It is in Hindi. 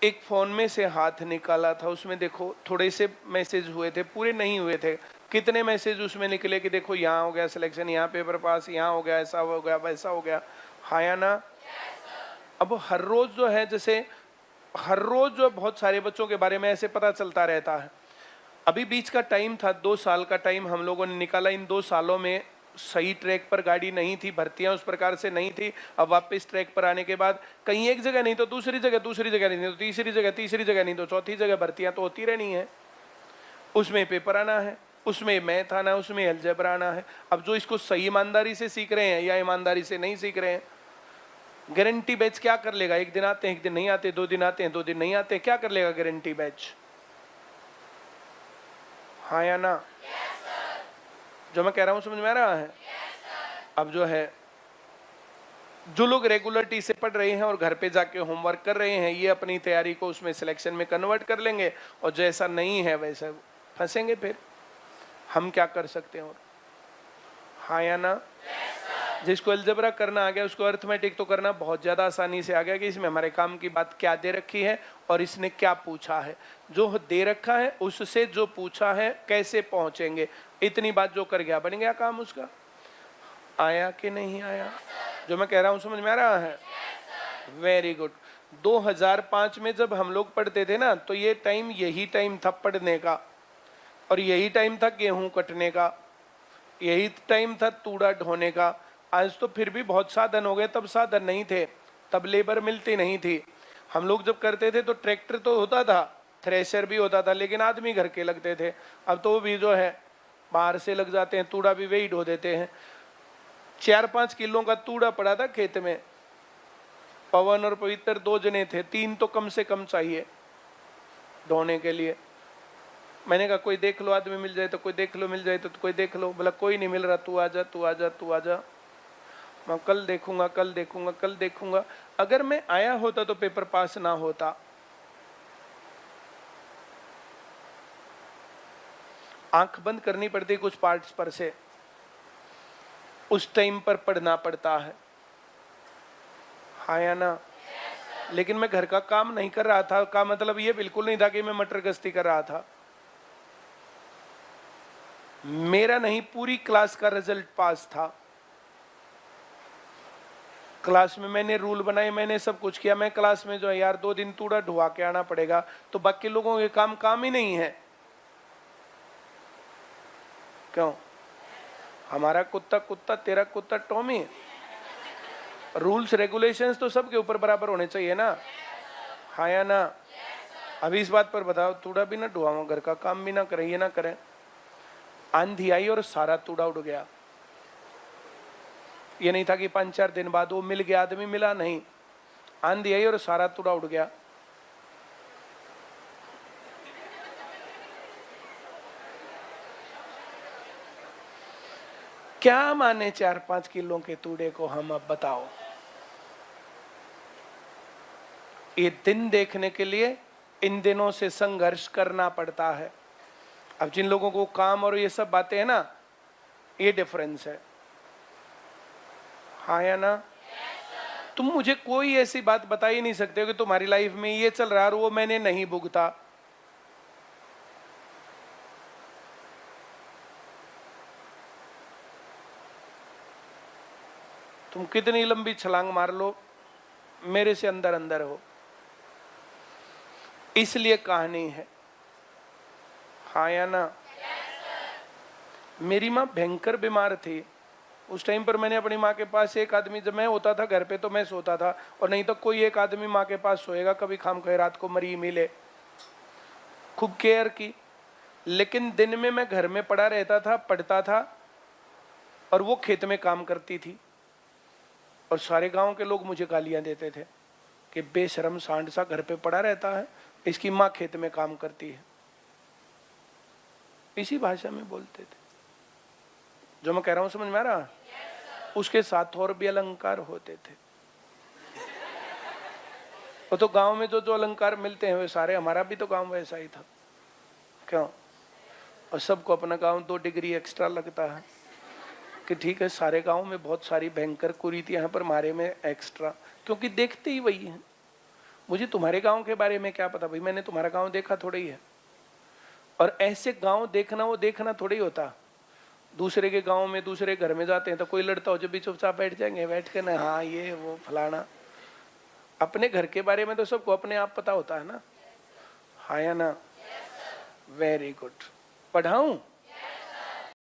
एक फोन में से हाथ निकाला था, उसमें देखो थोड़े से मैसेज हुए थे, पूरे नहीं हुए थे। कितने मैसेज उसमें निकले कि देखो यहाँ हो गया सिलेक्शन, यहाँ पेपर पास, यहाँ हो गया, ऐसा हो गया, वैसा हो गया। हाँ या ना? अब हर रोज जो है, जैसे हर रोज जो बहुत सारे बच्चों के बारे में ऐसे पता चलता रहता है। अभी बीच का टाइम था, 2 साल का टाइम हम लोगों ने निकाला। इन 2 सालों में सही ट्रैक पर गाड़ी नहीं थी, भर्तियां उस प्रकार से नहीं थी। अब वापस ट्रैक पर आने के बाद कहीं एक जगह नहीं तो दूसरी जगह, दूसरी जगह नहीं तो तीसरी जगह, तीसरी जगह नहीं तो चौथी जगह भर्तियां तो होती रहनी है। उसमें पेपर आना है, उसमें मैथ आना है, उसमें अलजेब्रा आना है। अब जो इसको सही ईमानदारी से सीख रहे हैं या ईमानदारी से नहीं सीख रहे हैं, गारंटी बैच क्या कर लेगा? एक दिन आते हैं, एक दिन नहीं आते, 2 दिन आते हैं, 2 दिन नहीं आते, क्या कर लेगा गारंटी बैच? हाँ या ना? जो मैं कह रहा हूं समझ में आ रहा है? अब जो है, जो लोग रेगुलरिटी से पढ़ रहे हैं और घर पे जाके होमवर्क कर रहे हैं, ये अपनी तैयारी को उसमें सिलेक्शन में कन्वर्ट कर लेंगे, और जैसा नहीं है वैसा फंसेंगे। फिर हम क्या कर सकते हैं? और हाँ या ना? जिसको अलजेब्रा करना आ गया, उसको अर्थमेटिक तो करना बहुत ज्यादा आसानी से आ गया कि इसमें हमारे काम की बात क्या दे रखी है और इसने क्या पूछा है। जो दे रखा है उससे जो पूछा है कैसे पहुंचेंगे, इतनी बात जो कर गया बन गया काम उसका। आया कि नहीं आया? जो मैं कह रहा हूं समझ में आ रहा है? Very good. 2005 में जब हम लोग पढ़ते थे ना, तो ये टाइम यही टाइम था पढ़ने का, और यही टाइम था गेहूं कटने का, यही टाइम था तूड़ा ढोने का। आज तो फिर भी बहुत साधन हो गए, तब साधन नहीं थे, तब लेबर मिलती नहीं थी। हम लोग जब करते थे तो ट्रैक्टर तो होता था, थ्रेशर भी होता था, लेकिन आदमी घर के लगते थे। अब तो वो भी जो है बाहर से लग जाते हैं, तूड़ा भी वही ढो देते हैं। 4-5 किलो का तूड़ा पड़ा था खेत में, पवन और पवित्र 2 जने थे, 3 तो कम से कम चाहिए ढोने के लिए। मैंने कहा कोई देख लो, आदमी मिल जाए तो कोई देख लो, मिल जाए तो कोई देख लो। बोला कोई नहीं मिल रहा, तू आजा, तू आजा, तू आजा। मैं कल देखूंगा, कल देखूंगा, कल देखूंगा। अगर मैं आया होता तो पेपर पास ना होता। आंख बंद करनी पड़ती कुछ पार्ट्स पर से, उस टाइम पर पढ़ना पड़ता है। हाँ या ना? लेकिन मैं घर का काम नहीं कर रहा था, का मतलब ये बिल्कुल नहीं था कि मैं मटर गश्ती कर रहा था। मेरा नहीं, पूरी क्लास का रिजल्ट पास था। क्लास में मैंने रूल बनाए, मैंने सब कुछ किया। मैं क्लास में जो है यार 2 दिन तूड़ा ढुआ के आना पड़ेगा, तो बाकी लोगों के काम ही नहीं है। क्यों? हमारा कुत्ता कुत्ता, तेरा कुत्ता टॉमी। रूल्स रेगुलेशंस तो सबके ऊपर बराबर होने चाहिए ना? हाँ या ना? अभी इस बात पर बताओ, तूड़ा भी ना ढुआओ, घर का काम भी ना करें, ये ना करें। आंधी आई और सारा तूड़ा उड़ गया। ये नहीं था कि 5-4 दिन बाद वो मिल गया, आदमी मिला नहीं। आंधी आई और सारा तूड़ा उड़ गया। क्या माने 4-5 किलो के तूड़े को हम? अब बताओ। ये दिन देखने के लिए इन दिनों से संघर्ष करना पड़ता है। अब जिन लोगों को काम और ये सब बातें हैं ना, ये डिफरेंस है। हाँ या ना? तुम मुझे कोई ऐसी बात बता ही नहीं सकते हो कि तुम्हारी लाइफ में ये चल रहा है और वो मैंने नहीं भुगता। तुम कितनी लंबी छलांग मार लो, मेरे से अंदर अंदर हो। इसलिए कहानी है। हाँ या ना? मेरी माँ भयंकर बीमार थी। उस टाइम पर मैंने अपनी माँ के पास एक आदमी, जब मैं होता था घर पे तो मैं सोता था, और नहीं तो कोई एक आदमी माँ के पास सोएगा, कभी खाम खा रात को मरी मिले। खूब केयर की। लेकिन दिन में मैं घर में पड़ा रहता था, पढ़ता था, और वो खेत में काम करती थी। और सारे गांव के लोग मुझे गालियां देते थे कि बेशरम सांड सा घर पे पड़ा रहता है, इसकी माँ खेत में काम करती है। इसी भाषा में बोलते थे। जो मैं कह रहा हूं समझ में आ रहा? उसके साथ और भी अलंकार होते थे। वो तो गांव में जो जो अलंकार मिलते हैं वे सारे, हमारा भी तो गांव वैसा ही था। क्यों? और सबको अपना गांव 2 डिग्री एक्स्ट्रा लगता है कि ठीक है, सारे गांव में बहुत सारी भयंकर कुरीतियां हैं, पर हमारे में एक्स्ट्रा, क्योंकि देखते ही वही हैं। मुझे तुम्हारे गांव के बारे में क्या पता भाई, मैंने तुम्हारा गांव देखा थोड़ा ही है। और ऐसे गांव देखना वो देखना थोड़ा ही होता। दूसरे के गांव में दूसरे घर में जाते हैं तो कोई लड़ता हो जब भी चुपचाप बैठ जाएंगे, बैठ के ना हाँ ये वो फलाना। अपने घर के बारे में तो सबको अपने आप पता होता है ना, हाँ या ना? Very good. पढ़ाऊं?